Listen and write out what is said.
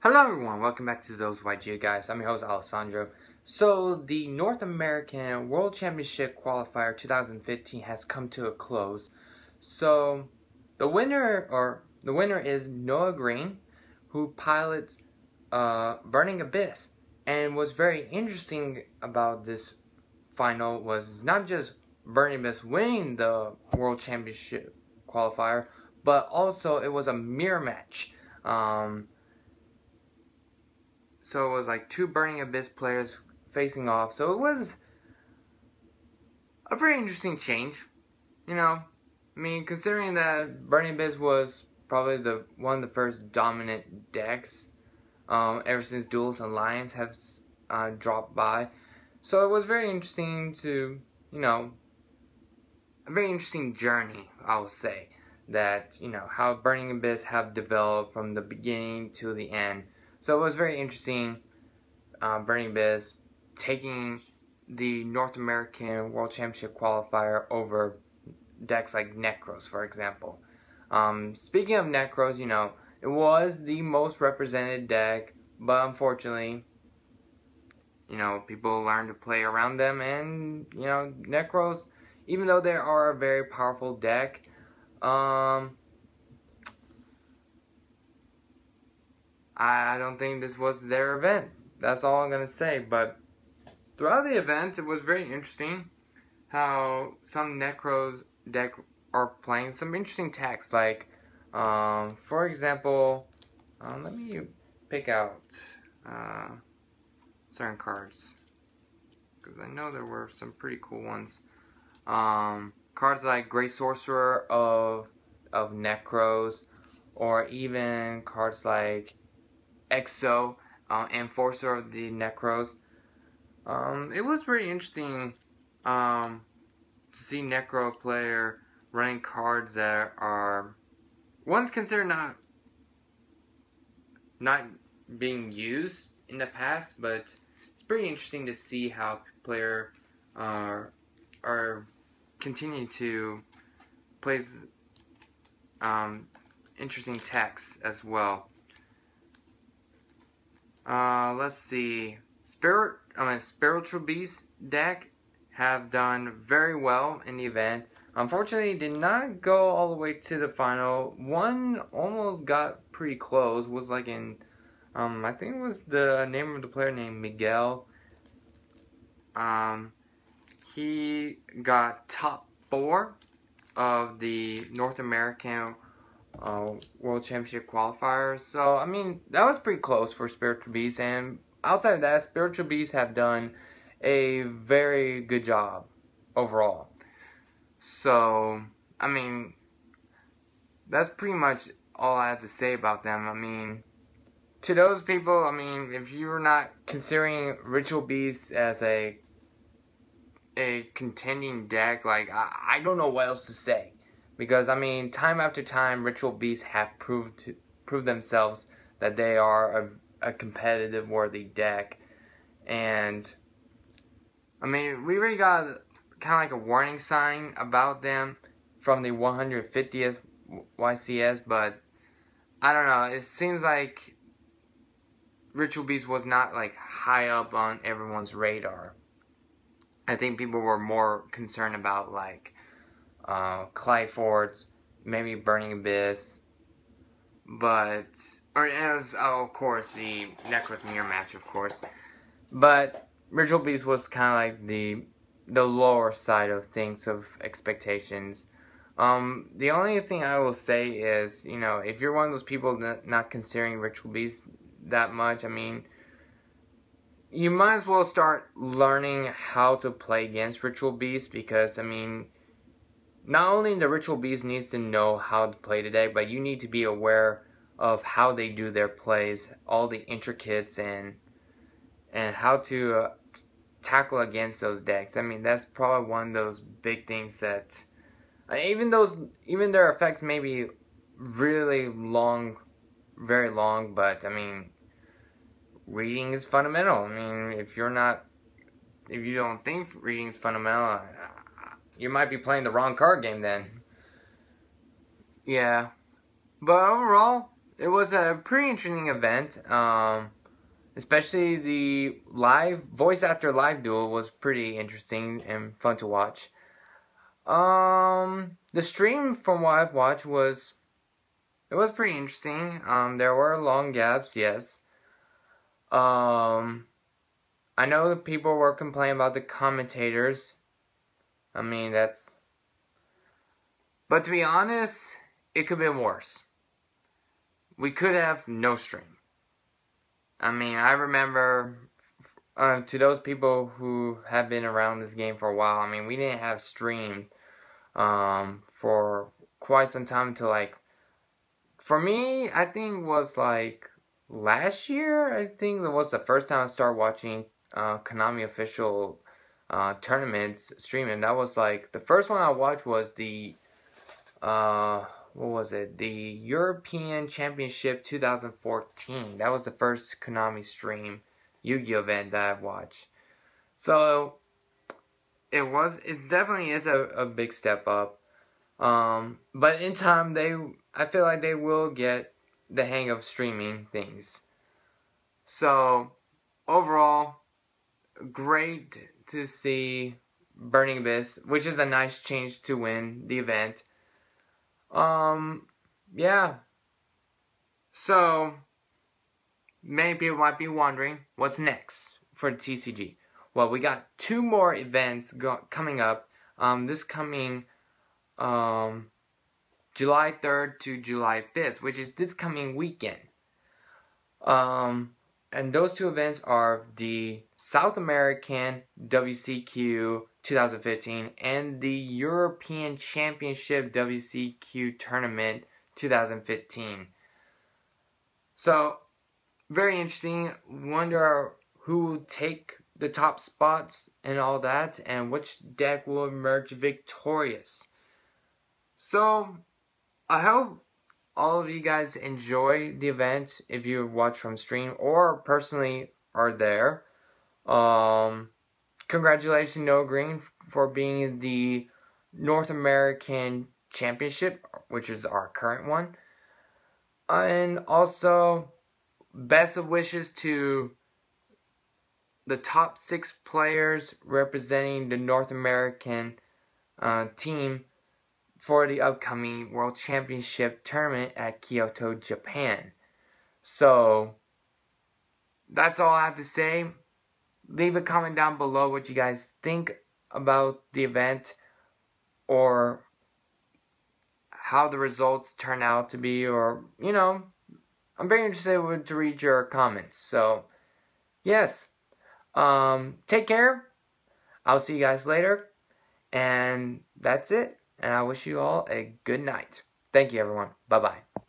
Hello everyone, welcome back to ThoseYGOguys. I'm your host Alessandro. So the North American World Championship Qualifier 2015 has come to a close. So the winner is Noah Green, who pilots Burning Abyss. And what's very interesting about this final was not just Burning Abyss winning the World Championship Qualifier, but also it was a mirror match. So it was like two Burning Abyss players facing off. So it was a pretty interesting change, you know. I mean, considering that Burning Abyss was probably one of the first dominant decks ever since Duelist Alliance has dropped by. So it was very interesting to, a very interesting journey, I will say. That, how Burning Abyss have developed from the beginning to the end. So it was very interesting, Burning Abyss taking the North American World Championship Qualifier over decks like Necros, for example. Speaking of Necros, it was the most represented deck, but unfortunately, people learned to play around them, and, Necros, even though they are a very powerful deck, I don't think this was their event. That's all I'm going to say. But throughout the event, it was very interesting how some Necros deck are playing some interesting decks. Like, for example, let me pick out certain cards, because I know there were some pretty cool ones. Cards like Great Sorcerer of Necros, or even cards like Exo, Enforcer of the Necros. It was very interesting to see Necro player running cards that are once considered not being used in the past, but it's pretty interesting to see how player are continuing to play interesting decks as well. Let's see. Spiritual Beast deck have done very well in the event. Unfortunately, did not go all the way to the final. One almost got pretty close. Was like in, I think it was the name of the player named Miguel. He got top 4 of the North American World Championship qualifiers. So, I mean, that was pretty close for Spiritual Beasts. And outside of that, Spiritual Beasts have done a very good job overall. So, I mean, that's pretty much all I have to say about them. I mean, to those people, I mean, if you're not considering Ritual Beasts as a contending deck, like, I don't know what else to say. Because, I mean, time after time, Ritual Beasts have proved themselves that they are a competitive worthy deck. And, I mean, we already got kind of like a warning sign about them from the 150th YCS, but I don't know, it seems like Ritual Beasts was not like high up on everyone's radar. I think people were more concerned about like Clyfords, maybe Burning Abyss, but, or as, of course, the Necros mirror match, of course, but Ritual Beast was kind of like the lower side of things, of expectations. The only thing I will say is, if you're one of those people not considering Ritual Beast that much, I mean, you might as well start learning how to play against Ritual Beast, because, I mean, not only the Ritual Beast needs to know how to play today, but you need to be aware of how they do their plays, all the intricates, and how to tackle against those decks. I mean, that's probably one of those big things that even their effects may be really long, very long, but I mean, reading is fundamental. I mean, if you don't think reading is fundamental, you might be playing the wrong card game then. Yeah. But overall, it was a pretty interesting event. Especially the live voice actor live duel was pretty interesting and fun to watch. The stream from what I've watched was pretty interesting. There were long gaps, yes. I know that people were complaining about the commentators. I mean, but to be honest, it could have been worse. We could have no stream. I mean, I remember, to those people who have been around this game for a while, I mean, we didn't have streams for quite some time until, like, for me, I think it was like last year. I think that was the first time I started watching Konami official tournaments streaming. That was like the first one I watched was the what was it? The European Championship 2014. That was the first Konami stream Yu-Gi-Oh event that I've watched. So it definitely is a big step up. But in time I feel like they will get the hang of streaming things. So overall, great to see Burning Abyss, which is a nice change to win the event. Yeah. So many people might be wondering what's next for the TCG. Well, we got 2 more events coming up. This coming July 3rd to July 5th, which is this coming weekend. And those 2 events are the South American WCQ 2015 and the European Championship WCQ Tournament 2015. So, very interesting. Wonder who will take the top spots and all that, and which deck will emerge victorious. So, I hope all of you guys enjoy the event if you watch from stream or personally are there. Congratulations, Noah Green, for being the North American Championship, which is our current one. And also, best of wishes to the top 6 players representing the North American team for the upcoming World Championship tournament at Kyoto, Japan. So, that's all I have to say. Leave a comment down below what you guys think about the event or how the results turn out to be, or, you know, I'm very interested to read your comments. So, yes. Take care. I'll see you guys later. And that's it. And I wish you all a good night. Thank you, everyone. Bye-bye.